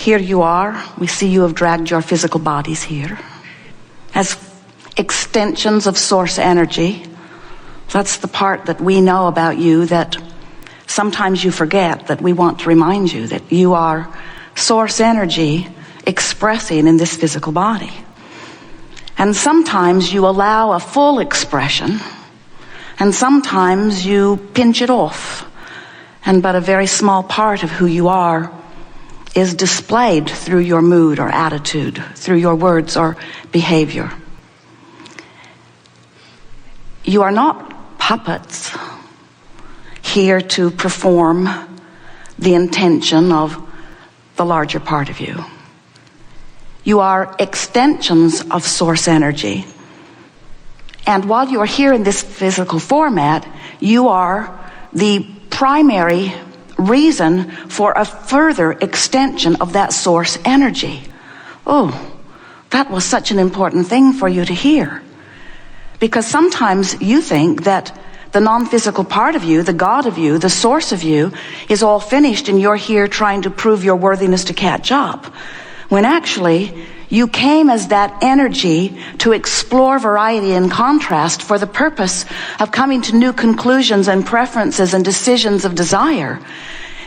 Here you are. We see you have dragged your physical bodies here as extensions of source energy. That's the part that we know about you that sometimes you forget, that we want to remind you that you are source energy expressing in this physical body. And sometimes you allow a full expression, and sometimes you pinch it off, and but a very small part of who you are is displayed through your mood or attitude, through your words or behavior. You are not puppets here to perform the intention of the larger part of you. You are extensions of source energy. And while you are here in this physical format, you are the primary reason for a further extension of that source energy. Oh, that was such an important thing for you to hear. Because sometimes you think that the non-physical part of you, the God of you, the source of you, is all finished and you're here trying to prove your worthiness to catch up. When actually, you came as that energy to explore variety and contrast for the purpose of coming to new conclusions and preferences and decisions of desire.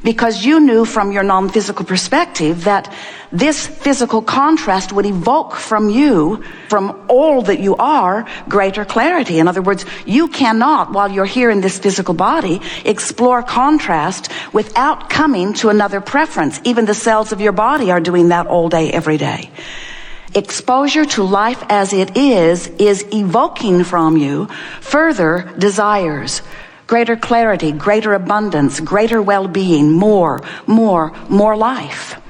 Because you knew from your non-physical perspective that this physical contrast would evoke from you, from all that you are, greater clarity. In other words, you cannot, while you're here in this physical body, explore contrast without coming to another preference. Even the cells of your body are doing that all day, every day. Exposure to life as it is evoking from you further desires. Greater clarity, greater abundance, greater well-being, more life.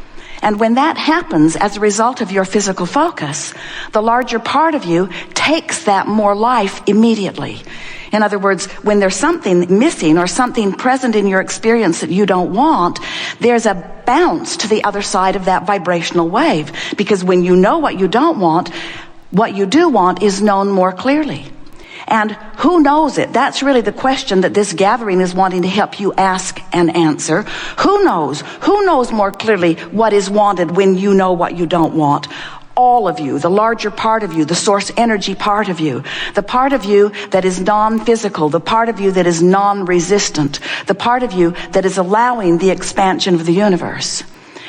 And when that happens as a result of your physical focus, the larger part of you takes that more life immediately. In other words, when there's something missing or something present in your experience that you don't want, there's a bounce to the other side of that vibrational wave. Because when you know what you don't want, what you do want is known more clearly. And who knows it? That's really the question that this gathering is wanting to help you ask and answer. Who knows? Who knows more clearly what is wanted when you know what you don't want? All of you, the larger part of you, the source energy part of you, the part of you that is non-physical, the part of you that is non-resistant, the part of you that is allowing the expansion of the universe.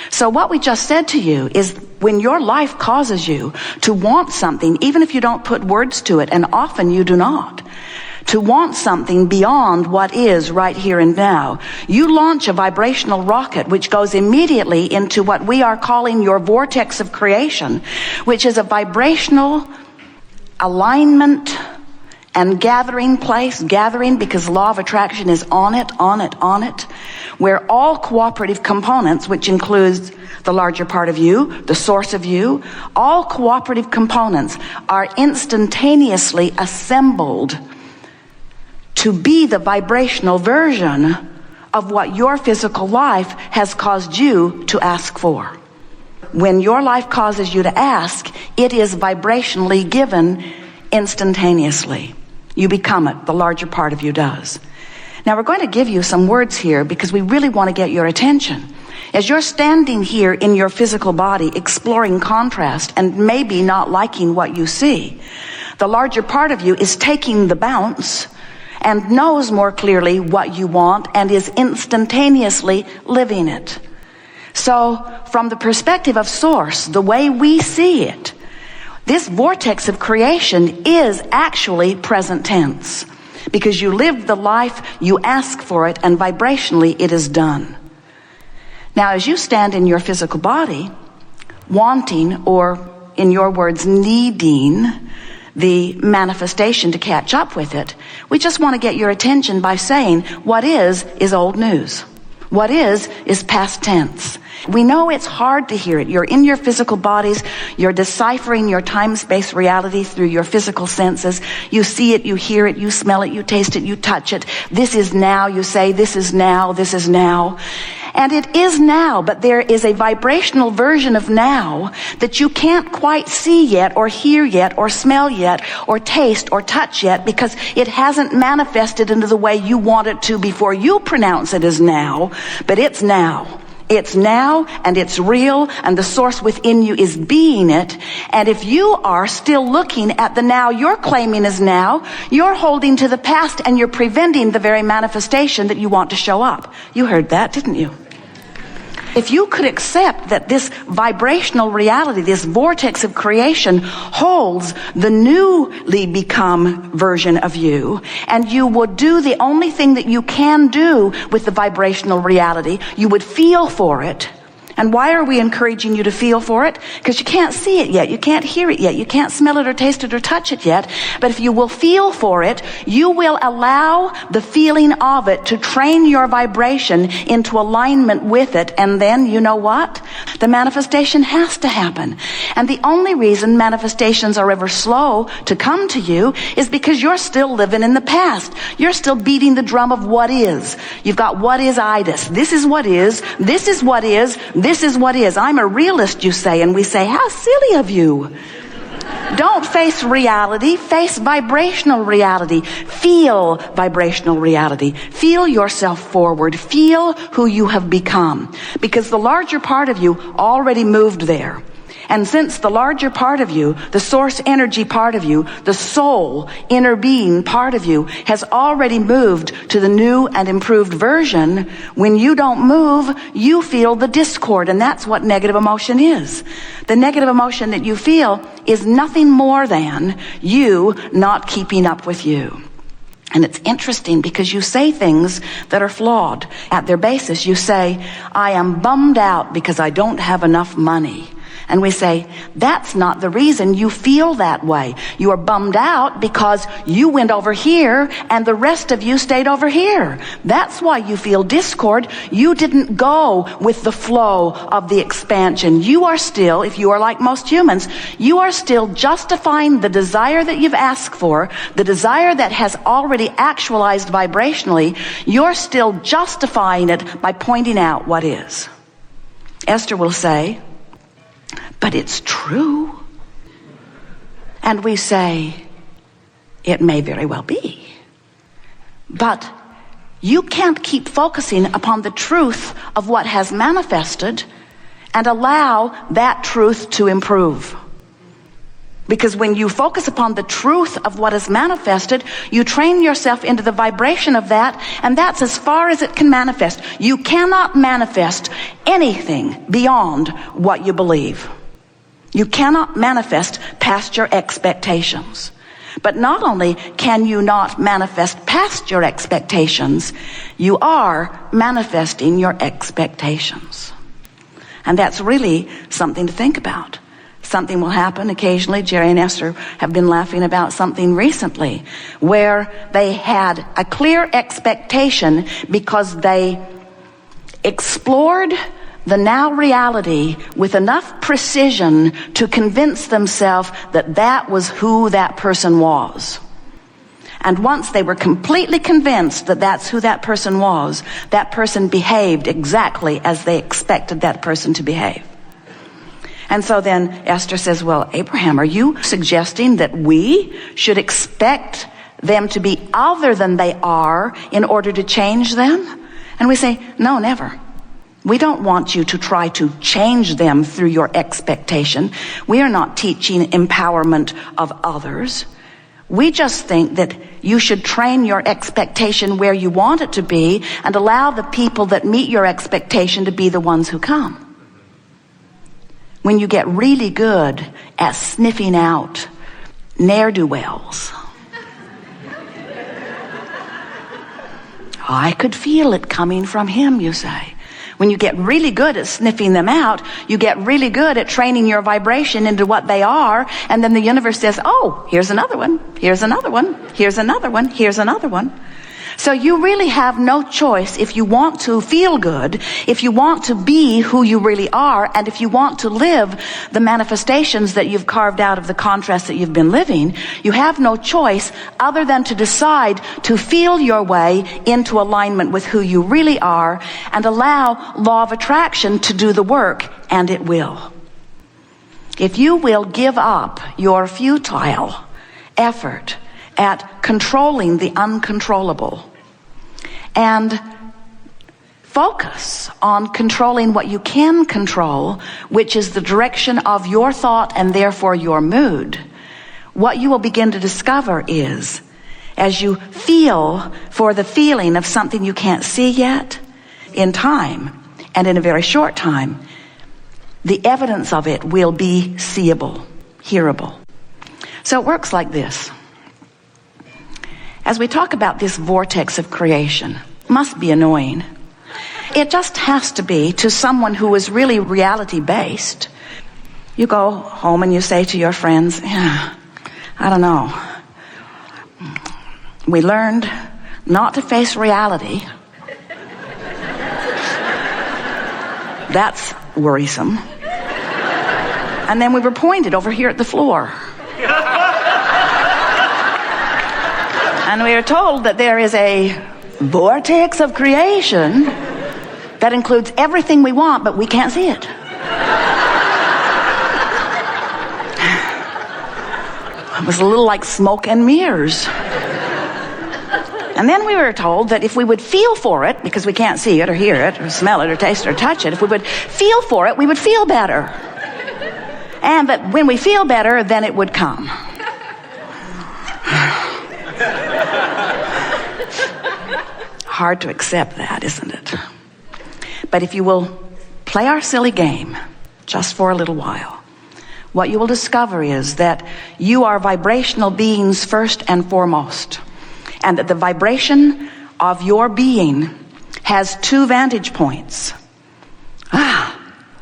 So what we just said to you is when your life causes you to want something, even if you don't put words to it, and often you do not, to want something beyond what is right here and now, you launch a vibrational rocket which goes immediately into what we are calling your vortex of creation, which is a vibrational alignment and gathering place, gathering because law of attraction is on it, where all cooperative components, which includes the larger part of you, the source of you, all cooperative components are instantaneously assembled to be the vibrational version of what your physical life has caused you to ask for. When your life causes you to ask, it is vibrationally given instantaneously. You become it. The larger part of you does. Now we're going to give you some words here because we really want to get your attention. As you're standing here in your physical body exploring contrast and maybe not liking what you see, the larger part of you is taking the bounce and knows more clearly what you want and is instantaneously living it. So from the perspective of source, the way we see it, this vortex of creation is actually present tense. Because you live the life, you ask for it, and vibrationally it is done. Now, as you stand in your physical body, wanting, or in your words, needing the manifestation to catch up with it, we just want to get your attention by saying, what is old news. What is past tense. We know it's hard to hear it. You're in your physical bodies. You're deciphering your time-space reality through your physical senses. You see it, you hear it, you smell it, you taste it, you touch it. This is now. You say, this is now, this is now. And it is now, but there is a vibrational version of now that you can't quite see yet, or hear yet, or smell yet, or taste, or touch yet, because it hasn't manifested into the way you want it to before you pronounce it as now, but it's now. It's now, and it's real, and the source within you is being it. And if you are still looking at the now you're claiming is now, you're holding to the past and you're preventing the very manifestation that you want to show up. You heard that, didn't you? If you could accept that this vibrational reality, this vortex of creation, holds the newly become version of you, and you would do the only thing that you can do with the vibrational reality, you would feel for it. And why are we encouraging you to feel for it? Because you can't see it yet. You can't hear it yet. You can't smell it or taste it or touch it yet. But if you will feel for it, you will allow the feeling of it to train your vibration into alignment with it. And then, you know what? The manifestation has to happen. And the only reason manifestations are ever slow to come to you is because you're still living in the past. You're still beating the drum of what is. You've got what is-itis. This is what is. This is what is. This is what is. I'm a realist, you say, and we say, how silly of you. Don't face reality, face vibrational reality. Feel vibrational reality. Feel yourself forward. Feel who you have become. Because the larger part of you already moved there. And since the larger part of you, the source energy part of you, the soul, inner being part of you, has already moved to the new and improved version, when you don't move, you feel the discord. And that's what negative emotion is. The negative emotion that you feel is nothing more than you not keeping up with you. And it's interesting because you say things that are flawed at their basis. You say, I am bummed out because I don't have enough money. And we say, that's not the reason you feel that way. You are bummed out because you went over here and the rest of you stayed over here. That's why you feel discord. You didn't go with the flow of the expansion. You are still, if you are like most humans, you are still justifying the desire that you've asked for, the desire that has already actualized vibrationally. You're still justifying it by pointing out what is. Esther will say, but it's true. And we say, it may very well be. But you can't keep focusing upon the truth of what has manifested and allow that truth to improve. Because when you focus upon the truth of what is manifested, you train yourself into the vibration of that, and that's as far as it can manifest. You cannot manifest anything beyond what you believe. You cannot manifest past your expectations. But not only can you not manifest past your expectations, you are manifesting your expectations. And that's really something to think about. Something will happen occasionally. Jerry and Esther have been laughing about something recently where they had a clear expectation because they explored the now reality with enough precision to convince themselves that that was who that person was. And once they were completely convinced that that's who that person behaved exactly as they expected that person to behave. And so then Esther says, well, Abraham, are you suggesting that we should expect them to be other than they are in order to change them? And we say, no, never. We don't want you to try to change them through your expectation. We are not teaching empowerment of others. We just think that you should train your expectation where you want it to be and allow the people that meet your expectation to be the ones who come. When you get really good at sniffing out ne'er-do-wells, I could feel it coming from him, you say. When you get really good at sniffing them out, you get really good at training your vibration into what they are, and then the universe says, oh, here's another one, here's another one, here's another one, here's another one. So you really have no choice if you want to feel good, if you want to be who you really are, and if you want to live the manifestations that you've carved out of the contrast that you've been living. You have no choice other than to decide to feel your way into alignment with who you really are and allow law of attraction to do the work, and it will. If you will give up your futile effort at controlling the uncontrollable and focus on controlling what you can control, which is the direction of your thought and therefore your mood, what you will begin to discover is, as you feel for the feeling of something you can't see yet, in time, and in a very short time, the evidence of it will be seeable, hearable. So it works like this. As we talk about this vortex of creation, must be annoying. It just has to be to someone who is really reality-based. You go home and you say to your friends, yeah, I don't know. We learned not to face reality. That's worrisome. And then we were pointed over here at the floor. And we are told that there is a vortex of creation that includes everything we want, but we can't see it. It was a little like smoke and mirrors. And then we were told that if we would feel for it, because we can't see it or hear it or smell it or taste it or touch it, if we would feel for it, we would feel better. And that when we feel better, then it would come. Hard to accept that, isn't it? But if you will play our silly game just for a little while, what you will discover is that you are vibrational beings first and foremost, and that the vibration of your being has two vantage points.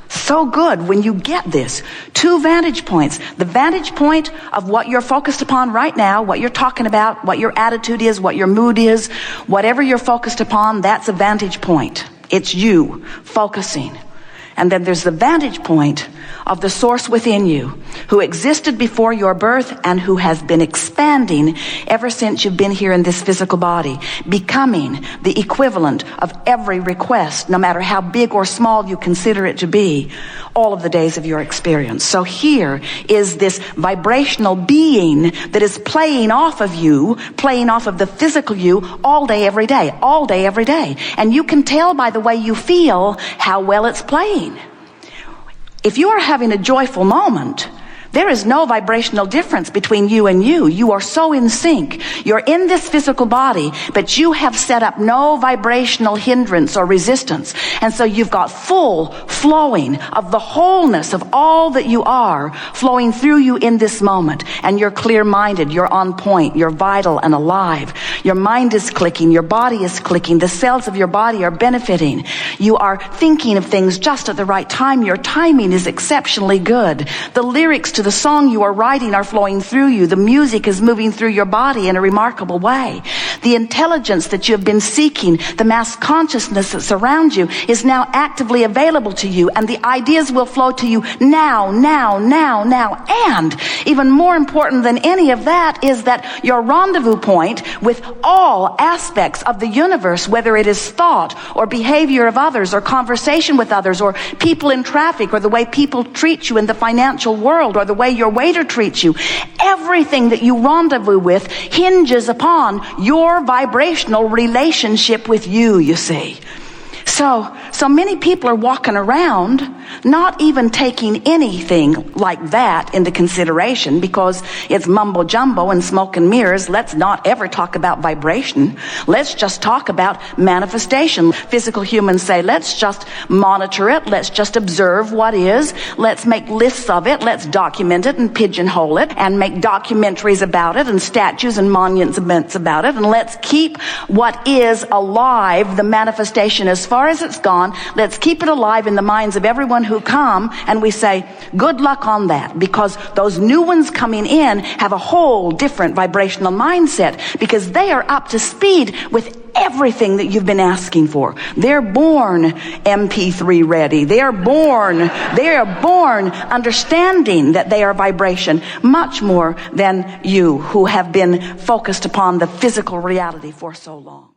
So good when you get this. Two vantage points. The vantage point of what you're focused upon right now, what you're talking about, what your attitude is, what your mood is, whatever you're focused upon, that's a vantage point. It's you focusing. And then there's the vantage point of the source within you, who existed before your birth and who has been expanding ever since you've been here in this physical body, becoming the equivalent of every request, no matter how big or small you consider it to be, all of the days of your experience. So here is this vibrational being that is playing off of you, playing off of the physical you all day, every day, all day, every day. And you can tell by the way you feel how well it's playing. If you are having a joyful moment, there is no vibrational difference between you and you. You are so in sync. You're in this physical body, but you have set up no vibrational hindrance or resistance. And so you've got full flowing of the wholeness of all that you are flowing through you in this moment. And you're clear-minded, you're on point, you're vital and alive. Your mind is clicking, your body is clicking, the cells of your body are benefiting. You are thinking of things just at the right time. Your timing is exceptionally good. The lyrics to the song you are writing are flowing through you. The music is moving through your body in a remarkable way. The intelligence that you have been seeking, the mass consciousness that surrounds you, is now actively available to you, and the ideas will flow to you now. And even more important than any of that is that your rendezvous point with all aspects of the universe, whether it is thought or behavior of others or conversation with others or people in traffic or the way people treat you in the financial world or the way your waiter treats you, everything that you rendezvous with hinges upon your vibrational relationship with you, you see. So many people are walking around not even taking anything like that into consideration because it's mumbo jumbo and smoke and mirrors. Let's not ever talk about vibration. Let's just talk about manifestation. Physical humans say, let's just monitor it. Let's just observe what is. Let's make lists of it. Let's document it and pigeonhole it and make documentaries about it and statues and monuments about it. And let's keep what is alive, the manifestation, as far as it's gone. Let's keep it alive in the minds of everyone who come, and we say, good luck on that, because those new ones coming in have a whole different vibrational mindset because they are up to speed with everything that you've been asking for. They're born MP3 ready. They are born understanding that they are vibration much more than you who have been focused upon the physical reality for so long.